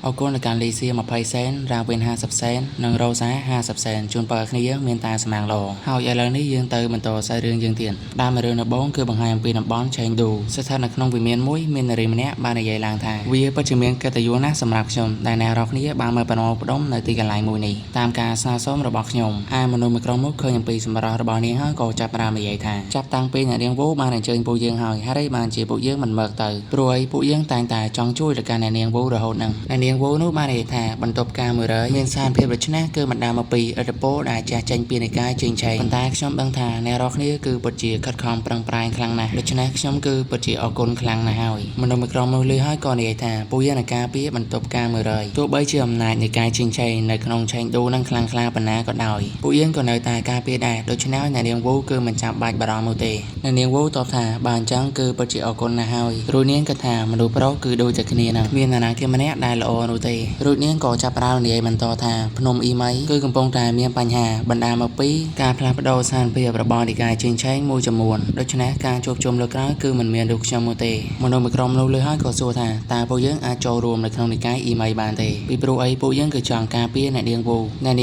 អរគុណដល់ការលេខសៀ20 សេន រាងវិញ50 សេន និងរ៉ូសា50 សេន ជូនបើគ្នាមានតែសំណាងល្អហើយឥឡូវនេះយើងទៅបន្តសាច់រឿងយើងទៀតដើមរឿងដំបូងគឺបង្ហាញអំពីតំបន់ឆេងឌូស្ថិតនៅក្នុងវិមានមួយមាននារីម្នាក់បាននិយាយឡើងថាវាពិតជាមានកិត្តិយសណាស់សម្រាប់ខ្ញុំដែលអ្នករាល់គ្នាបានមកប្រណូផ្ដុំនៅទីកន្លែងមួយនេះតាមការស្នើសុំរបស់ខ្ញុំហើយមនុស្សមួយក្រុមនោះឃើញអំពីសម្រស់របស់នាងហើយក៏ចាប់ផ្ដើមនិយាយថាចាប់តាំងពីអ្នកនាងវូបានអញ្ជើញពួកយើងហើយហើយបានជាពួកយើងមិនមើលទៅព្រោះពួកយើងតែងតែចង់ជួយដល់ការអ្នកនាងវូរហូតនឹងអ្នកនាងវូនោះបាននិយាយថាបន្ទប់ការ100មានសារភាពដូច្នេះគឺបណ្ដាលមកពីឥទ្ធិពលដែលចាស់ចេញពីនិកាយជើងឆេងប៉ុន្តែខ្ញុំដឹងថាអ្នករាល់គ្នាគឺពិតជាខិតខំប្រឹងប្រែងខ្លាំងណាស់ដូច្នេះខ្ញុំគឺពិតជាអរគុណខ្លាំងណាស់ហើយមនុស្សមួយក្រុមនោះលឺហើយក៏និយាយថាពួកយើងនឹងការពារបន្ទប់ការ100ទោះបីជាអំណាចនិកាយជើងឆេងនៅក្នុងឆេងឌូនឹងខ្លាំងក្លាប៉ុណ្ណាក៏ដោយពួកយើងក៏នៅតែការពារដែរដូច្នេះអ្នកនាងវូគឺមិនចាំបាច់បារម្ភនោះទេអ្នកនាងវូតបថាបើអញ្ចឹងគឺពិតជាអរគុណណាស់ហើយរួចនាងក៏ថាមនុស្សប្រុសគឺដូចតែគ្នានឹងមាននរណាគេម្នាក់ដែលល្អនោះទេរួចនាងក៏ចាប់ផ្ដើមនិយាយបន្តថាភ្នំអ៊ីម៉ៃគឺកំពុងតែមានបញ្ហាបណ្ដាលមកពីការផ្លាស់ប្ដូរស្ថានភាពរបស់និកាយជើងឆេងមួយចំនួនដូច្នេះការជួបជុំលើកក្រោយគឺមិនមានរូបខ្ញុំនោះទេមនុស្សមួយក្រុមនោះលើហើយក៏សួរថាតើពួកយើងអាចចូលរួមនៅក្នុងនិកាយអ៊ីម៉ៃបានទេពីព្រោះអីពួកយើងគឺចង់ការពារអ្នកន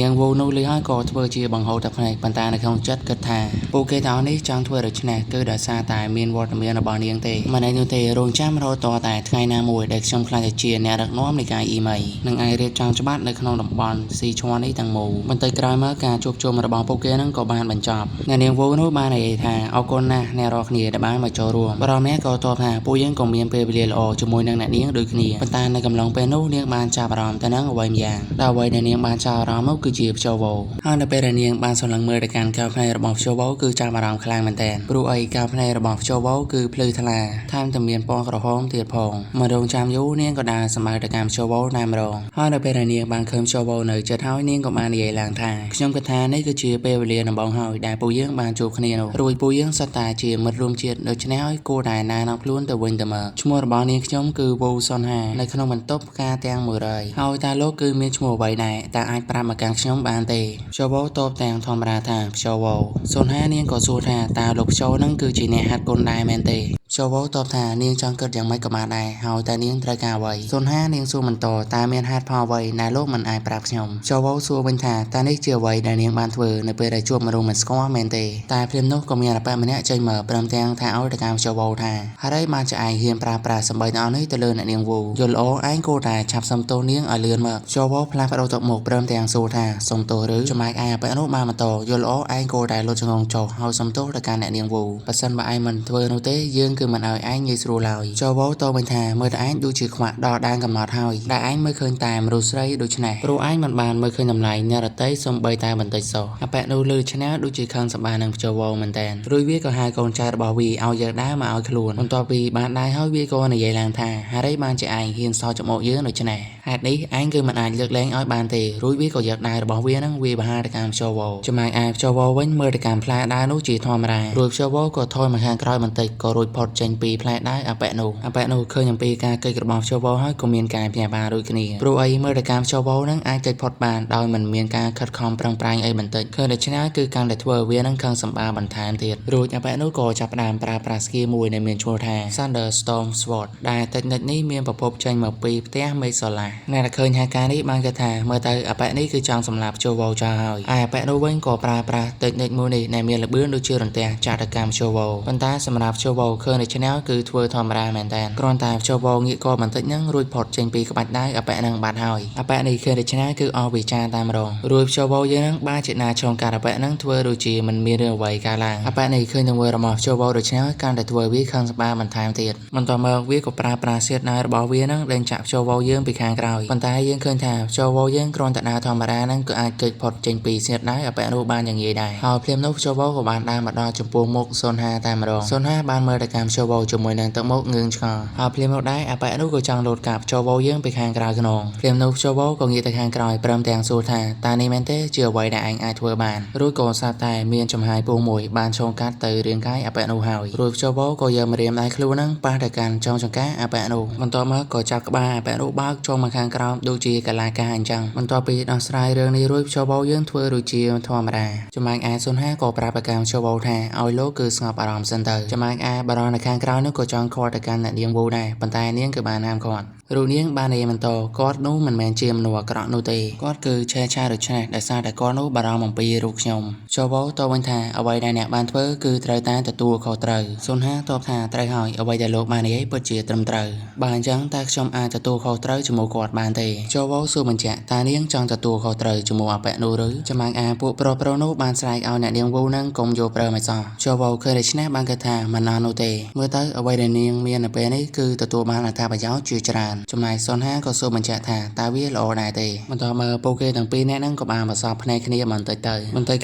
ាងវូនោះលើហើយក៏ធ្វើជាបង្ហូរទឹកភ្នែកប៉ុន្តែនៅក្នុងចិត្តគិតថាពួកគេទាំងអស់នេះចង់ធ្វើដូច្នេះគឺដោយសារតែមានវត្តមានរបស់នាងទេមិនឯនោះទេរងចាំរហូតតតែថ្ងៃណាមួយដែលខ្ញុំខ្លាចទៅជាអ្នកដឹកនាំនិកាយអ៊ីម៉ៃនឹងអាចរៀបចំច្បាប់នៅក្នុងតំបន់ស៊ីឈួននេះទាំងមូលបន្តិចក្រោយមកការជួបជុំរបស់ពួកគេនឹងក៏បានបញ្ចប់អ្នកនាងវូនោះបាននិយាយថាអរគុណណាស់អ្នករាល់គ្នាដែលបានមកចូលរួមបរិមក៏តបថាពួកយើងក៏មានពេលវេលាល្អជាមួយនឹងអ្នកនាងដូចគ្នាប៉ុន្តែនៅកំឡុងពេលនោះនាងបានចាប់អារម្មណ៍ទៅនឹងអ្វីម្យ៉ាងដែលអ្វីដែលនាងបានចាប់អារម្មណ៍នោះគឺជាព្យវោហើយនៅពេលដែលនាងបានសម្លឹងមើលទៅកាន់កៅភ្នែករបស់ព្យវោគឺចាប់អារម្មណ៍ខ្លាំងមែនទែនព្រោះអីកៅភ្នែករបស់ព្យវោគឺភ្លឺថ្លាថែមទាំងមានពណ៌ក្រហមទៀតផងមករងចាំយូរនាងក៏ដើរសម្បើទៅកាន់ព្យវោតែម្ដងហើយនៅពេលដែលនាងបានឃើញព្យវោនៅចិត្តហើយនាងក៏បាននិយាយឡើងថាខ្ញុំគិតថានេះគឺជាពេលវេលាដំបូងហើយដែលពួកយើងបានជួបគ្នានោះរួចពួកយើងសុទ្ធតែជាមិត្តរួមជាតិដូច្នេះហើយគួរតែណែនាំខ្លួនទៅវិញទៅមកឈ្មោះរបស់នាងខ្ញុំគឺវូសុនហានៅក្នុងបន្ទប់ផ្កាទាំង100ហើយតើលោកគឺមានឈ្មោះអ្វីដែរតើអាចប្រាប់មកកាន់ខ្ញុំបានទេព្យវោតបទាំងធម្មតាថាព្យវោសុនហានាងក៏សួរថាតើលោកព្យវនឹងគឺជាអ្នកហាត់គុនដែរមែនទេព្យវោតបថានាងចង់គិតយ៉ាងម៉េចក៏បានដែរហើយតើនាងត្រូវការអ្វីសុនហានាងសួរបន្តតើមានហេតុផលអ្វីដែលលោកមិនអាចប្រាប់ខ្ញុំព្យវោសួរវិញថាតើនេះជាអ្វីដែលនាងបានធ្វើនៅពេលដែលជួបមនុស្សមិនស្គាល់មែនទេតែព្រាមនោះក៏មានអបម្នាក់ចេញមកព្រមទាំងថាឲ្យទៅកាន់ព្យវោថាហើយបានចឯងហ៊ានប្រើប្រាស់សម្បៃទាំងអស់នេះទៅលើអ្នកនាងវូយល់ល្អឯងគួរតែឆាប់សុំទោសនាងឲ្យលឿនមកព្យវោផ្លាស់ប្ដូរទៅមុខព្រមទាំងសួរថាសុំទោសឬចំណែកឯអបនោះបានបន្តយល់ល្អឯងគួរតែលុតចង្អងចុះហើយសុំទោសទៅកាន់អ្នកនាងវូបើសិនបើឯងមិនធ្វើនោះទេយើងគឺមិនឲ្យឯងងាយស្រួលឡើយព្យវោតបវិញថាមើលតែឯងដូចជាខ្វាក់ដល់ដែនកំណត់ហើយដែលឯងមើលឃើញតែមនុស្សស្រីដូច្នេះព្រោះឯងមិនបានមើលឃើញតម្លៃអ្នករតីសំបីតែបន្តិចសោះអបនោះលើឆ្នើដូចជាខឹងសម្បានឹងព្យវោមែនតើរួចវាក៏ហៅកូនចៅរបស់វាឲ្យយកដាវមកឲ្យខ្លួនបន្ទាប់ពីបានដាវហើយវាក៏និយាយឡើងថាហើយបានជាឯងហ៊ានសោចចមុកយើងដូច្នេះហេតុនេះឯងគឺមិនអាចលើកលែងឲ្យបានទេរួចវាក៏យកដាវរបស់វានឹងវាបហាទៅកាន់ព្យវោចំណែកឯព្យវោវិញមើលទៅកាន់ផ្លែដាវនោះជាធម្មតារួចព្យវោក៏ថយមកខាងក្រោយបន្តិចក៏រួចផុតចេញពីផ្លែដាវអបនោះឃើញអំពីការកិច្ចរបស់ព្យវោហើយក៏មានការភ្ញាក់ផ្អើលដូចគ្នាព្រោះអីមើលទៅកាន់ព្យវោនឹងអាចកិច្ចផុតបានដោយមិនមានការខិតខំប្រឹងប្រែងអីបន្តិចឃើញដូច្នេះគឺកាន់តែធ្វើវានឹងខឹងសម្បាបន្ថែមទៀតរួចអបនោះក៏ចាប់ផ្ដើមប្រើប្រាស់ស្គីមួយដែលមានឈ្មោះថា Thunderstorm Sword ដែលតិចនិចនេះមានប្រភពចេញមកពីផ្ទះមេឃសូឡាអ្នកដែលឃើញហេតុការណ៍នេះបានគិតថាមើលទៅអបនេះគឺចង់សម្លាប់ព្យវោចោលហើយឯអបនោះវិញក៏ប្រើប្រាស់តិចនិចមួយនេះដែលមានល្បឿនដូចជារន្ទះចាក់ទៅកាន់ព្យវោប៉ុន្តែសម្រាប់ព្យវោឃើញដូច្នេះគឺធ្វើធម្មតាមែនតើគ្រាន់តែព្យវោងាកក៏បន្តិចនឹងរួចផុតចេញពីក្បាច់ដៃអបនឹងបាត់ហើយអបនេះឃើញដូច្នេះគឺអស់វិចារតែម្ដងរួចព្យវោយើងនឹងបានចេតនាឆ្លងកាត់អបនឹងធ្វើដូចជាមិនមានរឿងអ្វីកើតឡើងអបនេះឃើញទង្វើរបស់ព្យវោដូច្នេះកាន់តែធ្វើវាខឹងសម្បាបន្ថែមទៀតបន្ទាប់មកវាក៏ប្រើប្រាស់សៀតដៃរបស់វានឹងដេញចាក់ព្យវោយើងពីខាងក្រោយប៉ុន្តែយើងឃើញថាព្យវោយើងគ្រាន់តែដើរធម្មតានឹងក៏អាចគេចផុតចេញពីសៀតដៃអបនោះបានយ៉ាងងាយដែរហើយភ្លាមនោះព្យវោក៏បានដើរមកដល់ចំពោះមុខសុនហាតែម្ដងសុនហាបានមើលទៅកាន់ព្យវោជាមួយនឹងទឹកមុខងឿងឆ្ងល់ហើយភ្លាមនោះដែរអបនោះក៏ចង់លោតកាប់ព្យវោយើងពីខាងក្រៅខ្នងភ្លាមនោះព្យវោក៏ងាកទៅខាងក្រោយព្រមទាំងសួរថាតើនេះមែនទេជាអ្វីដែលឯងអាចធ្វើបានរួចក៏ស្រាប់តែមានចំហាយពស់មួយបានឆ្លងកាត់ទៅរាងកាយអបនោះហើយរួចព្យវោក៏យកម្រាមដៃខ្លួននឹងប៉ះទៅកាន់ចុងចង្កាអបនោះបន្ទាប់មកក៏ចាប់ក្បាលអបនោះបើកចូលមកខាងក្រោមដូចជាកលាការអញ្ចឹងបន្ទាប់ពីដោះស្រាយរឿងនេះរួចព្យវោយើងធ្វើដូចជាធម្មតាចំណែកឯសុនហាក៏ប្រាប់ប្រកាសព្យវោថាឲ្យលោកគឺស្ងប់អារម្មណ៍សិនទៅចំណែកឯបារ នៅខាងក្រៅនោះក៏ចង់ខាត់ទៅកាន់អ្នកនាងវូដែរប៉ុន្តែនាងគឺបានហាមឃាត់រូបនាងបាននិយាយបន្តគាត់នោះមិនមែនជាមនុស្សអាក្រក់នោះទេគាត់គឺឆេះឆាយដូច្នេះដោយសារតែគាត់នោះបារម្ភអំពីរូបខ្ញុំជូវូតបវិញថាអ្វីដែលអ្នកបានធ្វើគឺត្រូវតែទទួលខុសត្រូវស៊ុនហាតបថាត្រូវហើយអ្វីដែលលោកបាននិយាយពិតជាត្រឹមត្រូវបើអញ្ចឹងតើខ្ញុំអាចទទួលខុសត្រូវជាមួយគាត់បានទេជូវូសួរបញ្ជាក់តើនាងចង់ទទួលខុសត្រូវជាមួយអបៈនោះឬចាំងអាពួកប្រុសនោះបានស្រែកឲ្យអ្នកនាងវូនឹងកុំយកប្រើមិនសោះជូវូឃើញដូច្នេះបានគិតថាមិនអស់នោះទេមើលទៅអ្វីដែលនាងមាននៅពេលនេះគឺទទួលបានអត្ថប្រយោជន៍ជាច្រើនចំណែកស៊ុនហាក៏សួរបញ្ជាក់ថាតើវាល្អដែរទេបន្ទាប់មកពួកគេទាំងពីរនាក់ហ្នឹងក៏បានប្រសពភ្នែកគ្នាបន្តិច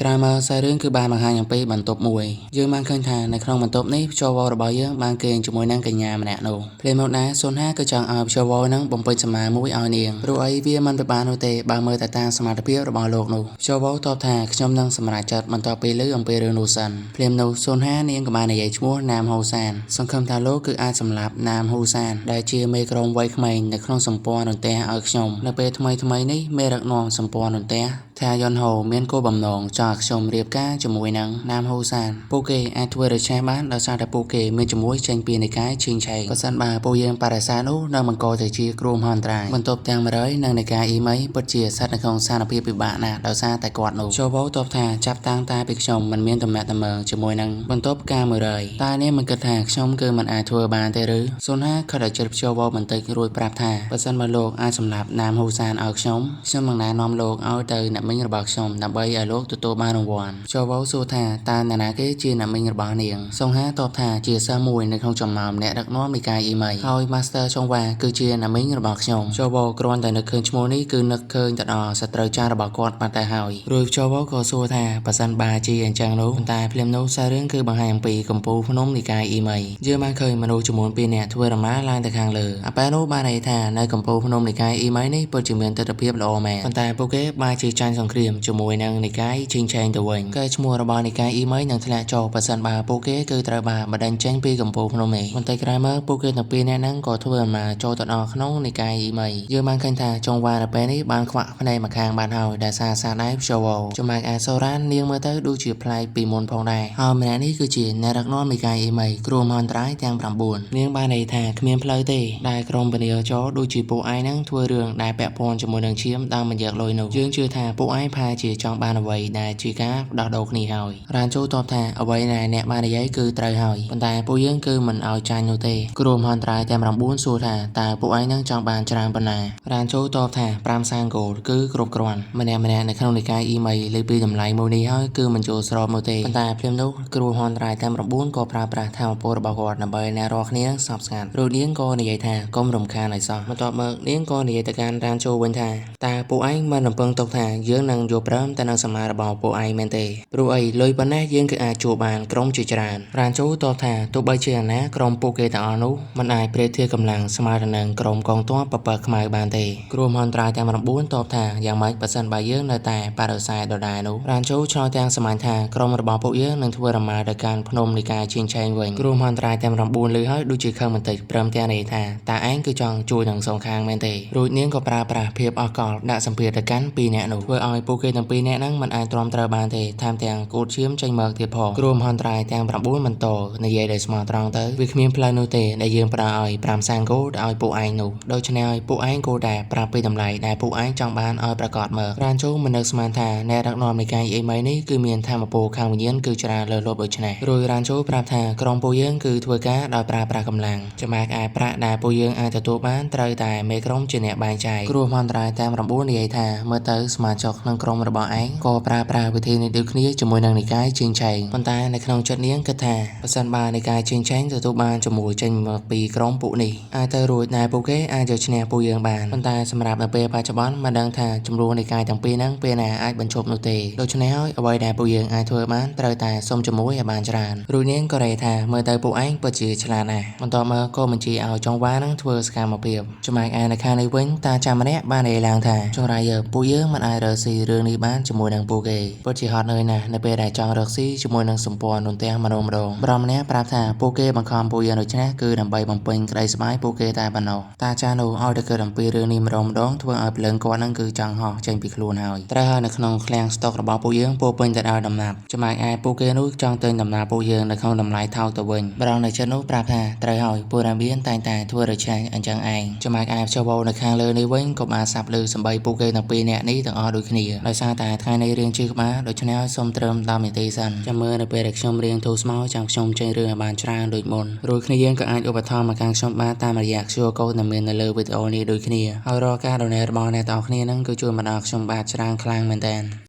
ក្រោយមកសាយរឿងគឺបានបង្ហាញអំពីបន្ទប់មួយយើងបានឃើញថានៅក្នុងបន្ទប់នេះជូវូរបស់យើងបានគេងជាមួយនឹងកញ្ញាម្នាក់នោះភ្លាមមកណាស៊ុនហាគឺចង់ឲ្យជូវូនឹងបំពេញសមាមួយឲ្យនាងព្រោះអីវាមិនពិបាកនោះទេបើមើលទៅតាមសមត្ថភាពរបស់លោកនោះជូវូតបថាខ្ញុំនឹងសម្រេចចិត្តបន្ទាប់ពីឮអំពីរឿងនោះសិនភ្លាមនោះស៊ុនហានាងក៏បាននិយាយឈ្មោះណាមហូសានសង្ឃឹមថាលោកគឺអាចសម្លាប់ណាមហូសានដែលជាមេក្រុមវ័យក្មេងនៅក្នុងសម្ព័ន្ធរន្ទះឲ្យខ្ញុំនៅពេលថ្មីនេះមេដឹកនាំសម្ព័ន្ធរន្ទះថាយន់ហូមានគោលបំណងចង់ឲ្យខ្ញុំរៀបការជាមួយនឹងណាមហូសានពួកគេអាចធ្វើដូច្នេះបានដោយសារតែពួកគេមានជាមួយចេញពីនិកាយឈីងឆេងបើសិនបើពួកយើងបដិសេធនោះនឹងបង្កទៅជាគ្រោះមហន្តរាយបន្ទប់ទាំង100និងនិកាយអ៊ីមីពិតជាស្ថិតនៅក្នុងស្ថានភាពពិបាកណាស់ដោយសារតែគាត់នោះជូវូតបថាចាប់តាំងតែពីខ្ញុំមិនមានទំនាក់ទំនងជាមួយនឹងបន្ទប់ការ100តែនេះមិនគិតថាខ្ញុំគឺមិនអាចធ្វើបានទេឬស៊ុនហាខិតឲ្យចិត្តជូវូបន្តិចរួចប្រាប់ថាបើសិនបើលោកអាចសម្លាប់ណាមហូសានឲ្យខ្ញុំនឹងណែនាំលោកឲ្យទៅអ្នកមិញរបស់ខ្ញុំដើម្បីឲ្យលោកទទួលបានរង្វាន់ជូវូសួរថាតើអ្នកណាគេជាអ្នកមិញរបស់នាងសុងហាតបថាជាសិស្សមួយនៅក្នុងចំណោមអ្នកដឹកនាំនិកាយអ៊ីមីហើយ Master ចុងវ៉ាគឺជាអ្នកមិញរបស់ខ្ញុំជូវូគ្រាន់តែនឹកឃើញឈ្មោះនេះគឺនឹកឃើញទៅដល់សត្រូវចាររបស់គាត់បាត់ទៅហើយរួចជូវូក៏សួរថាបើសិនបើជាអញ្ចឹងនោះតែភ្លាមនោះសាររឿងគឺបង្ហាញអំពីកំពូលភ្នំនិកាយអ៊ីមីយើងបានឃើញមនុស្សចំនួន2នាក់ធ្វើដំណើរឡើងទៅខាងលើអាប៉ែនោះបានន័យថានៅកំពូលភ្នំនិកាយអ៊ីមីនេះពិតជាមានទិដ្ឋភាពល្អមែនប៉ុន្តែពួកគេបានជាចាញ់សង្គ្រាមជាមួយនឹងនិកាយឈីងឆេងទៅវិញកែឈ្មោះរបស់និកាយអ៊ីមីនឹងធ្លាក់ចុះបើសិនបើពួកគេគឺត្រូវបានបណ្ដេញចេញពីកំពូលភ្នំនេះបន្តិចក្រោយមកពួកគេទាំងពីរនាក់ហ្នឹងក៏ធ្វើដំណើរចូលទៅដល់ក្នុងនិកាយអ៊ីមីយើងបានឃើញថាចុងវ៉ានៅពេលនេះបានខ្វាក់ភ្នែកម្ខាងបានហើយដែលសារសាដៃជូវូចំណែកឯសូរ៉ាននាងមើលទៅដូចជាប្លែកពីមុនផងដែរហើយម្នាក់នេះគឺជាអ្នកដឹកនាំនិកាយអ៊ីមីគ្រោះមហន្តរាយទាំង9នាងបានន័យថាគ្មានផ្លូវទេដែលក្រុមពនាចរដូចជាពួកឯងហ្នឹងធ្វើរឿងដែលពាក់ព័ន្ធជាមួយនឹងឈាមដើមមិនយកលុយនោះយើងជឿថាពួកឯងផាជាចង់បានអ្វីដែលជាការដោះដូរគ្នាហើយរ៉ានជូតបថាអ្វីដែលអ្នកបាននិយាយគឺត្រូវហើយប៉ុន្តែពួកយើងគឺមិនឲ្យចាញ់នោះទេគ្រោះមហន្តរាយទាំង9សួរថាតើពួកឯងនឹងចង់បានច្រើនប៉ុណ្ណារ៉ានជូតបថា5សានគោលគឺគ្រប់គ្រាន់ម្នាក់នៅក្នុងនិកាយអ៊ីមីលើពីតម្លៃមួយនេះហើយគឺមិនចូលស្របនោះទេប៉ុន្តែភ្លាមនោះគ្រោះមហន្តរាយទាំង9ក៏ប្រើប្រាស់ធម៌ពលរបស់គាត់ដើម្បីអ្នករាល់គ្នាស្ងប់ស្ងាត់រួចនាងក៏និយាយថាកុំរំខានឲ្យសោះបន្ទាប់មកនាងក៏និយាយទៅកាន់រ៉ានជូវិញថាតើពួកឯងមិនរំពឹងទុកថាយើងនឹងយល់ព្រមទៅនឹងសម្មារបស់ពួកឯងមែនទេព្រោះអីលុយប៉ុណ្ណេះយើងគឺអាចជួបបានក្រុមជាច្រើនរ៉ានជូតបថាទោះបីជាអាណាក្រុមពួកគេទាំងអស់នោះមិនអាចប្រៀបធៀបកម្លាំងស្មើទៅនឹងក្រុមកងទ័ពពពកខ្មៅបានទេគ្រោះមហន្តរាយទាំង9តបថាយ៉ាងម៉េចបើសិនបើយើងនៅតែបដិសេធដដែលនោះរ៉ានជូឆ្លើយទាំងសម្ាញ់ថាក្រុមរបស់ពួកយើងនឹងធ្វើដំណើរទៅកាន់ភ្នំនិកាយឈីងឆេងវិញគ្រោះមហន្តរាយទាំង9លើហើយដូចជាខឹងបន្តិចព្រមទាំងនិយាយថាតើឯងគឺចង់ជួយនឹងសងខាងមែនទេរួចនាងក៏ប្រើប្រាស់ភាពអស់កល្បដាក់សម្ពាធទៅកាន់2នាក់នោះធ្វើឲ្យពួកគេទាំង2នាក់ហ្នឹងមិនអាចទ្រាំទ្របានទេថែមទាំងគូតឈាមចេញមកទៀតផងគ្រោះមហន្តរាយទាំង9បន្តនិយាយដោយស្មោះត្រង់ទៅវាគ្មានផ្លូវនោះទេដែលយើងប្រើឲ្យ5សានគោទៅឲ្យពួកឯងនោះដូច្នេះឲ្យពួកឯងគោតែប្រាប់ពីតម្លៃដែលពួកឯងចង់បានឲ្យប្រកាសមើលរ៉ានជូមិននឹកស្មានថាអ្នកដឹកនាំនៃកាយអ៊ីមីនេះគឺមានធម៌ពលខាងវិញ្ញាណគឺច្រើនលើសលប់ដូច្នេះរួចរ៉ានជូប្រាប់ថាក្រុមពួកយើងគឺធ្វើការដោយប្រើប្រាស់កម្លាំងចំណែកឯប្រាក់ដែលពួកយើងអាចទទួលបានត្រូវតែមេក្រុមជាអ្នកបែងចែកគ្រោះមហន្តរាយទាំង9និយាយថាមើលទៅសមាជិកក្នុងក្រុមរបស់ឯងក៏ប្រើប្រាស់វិធីនេះដូចគ្នាជាមួយនឹងនិកាយឈីងឆេងប៉ុន្តែនៅក្នុងចិត្តនាងគិតថាបើសិនបើនិកាយឈីងឆេងទទួលបានជាមួយចេញមកពីក្រុមពួកនេះអាចទៅរួចតែពួកគេអាចយកឈ្នះពួកយើងបានប៉ុន្តែសម្រាប់នៅពេលបច្ចុប្បន្នមិនដឹងថាចំនួននិកាយទាំងពីរហ្នឹងពេលណាអាចបញ្ឈប់នោះទេដូច្នេះហើយអ្វីដែលពួកយើងអាចធ្វើបានត្រូវតែសុំជាមួយឲ្យបានច្រើនរួចនាងក៏រេថាមើលទៅពួកឯងពិតជាឆ្លាតណាស់បន្ទាប់មកក៏បញ្ជាឲ្យចុងវ៉ាហ្នឹងធ្វើសកម្មភាពចំណែកឯនៅខាងនេះវិញតាចាំម្នាក់បាននិយាយឡើងថាចុងរាយពួកយើងមិនអាចរើស ស៊ីរឿងនេះបានជាមួយនឹងពួកគេពិតជាហត់នឿយណាស់នៅពេលដែលចង់រកស៊ីជាមួយនឹងសម្ព័ន្ធនោះទាំងម្ដងម្ដងម្នាក់ប្រាប់ថាពួកគេបង្ខំពួកយើងដូច្នេះគឺដើម្បីបំពេញក្តីសប្បាយពួកគេតែប៉ុណ្ណោះតាចាស់នោះឲ្យតែគិតអំពីរឿងនេះម្ដងធ្វើឲ្យភ្លើងគាត់នឹងគឺចង់ហោះចេញពីខ្លួនហើយត្រូវហើយនៅក្នុងឃ្លាំងស្តុករបស់ពួកយើងពោពេញទៅដោយដំណាប់ចំណែកឯពួកគេនោះចង់ទិញដំណាប់ពួកយើងនៅក្នុងតម្លៃថោកទៅវិញម្ដងនៅចិត្តនោះប្រាប់ថាត្រូវហើយពួករាមានតែងតែធ្វើរឆាំងអញ្ចឹងឯងចំណែកឯចុះបោនៅខាងលើនេះវិញក៏បានសាប់លើសំបីពួកគេទាំងពីរនាក់នេះទាំងអស់ដូចគ្នាដោយសារតែថ្ងៃនេះរៀងជឿក្បាលដូច្នេះសូមត្រឹម10នាទីសិនចាំមើលនៅពេលដែលខ្ញុំរៀងធូរស្មៅចាំខ្ញុំចេញរឿងឲ្យបានច្រើនដូចមុនរួចគ្នាយើងក៏អាចឧបត្ថម្ភមកកាន់ខ្ញុំបានតាមរយៈ QR code ដែលមាននៅលើវីដេអូនេះដូចគ្នាហើយរាល់ការ donate របស់អ្នកទាំងអស់គ្នានឹងគឺជួយមកដល់ខ្ញុំបានច្រើនខ្លាំងមែនទែន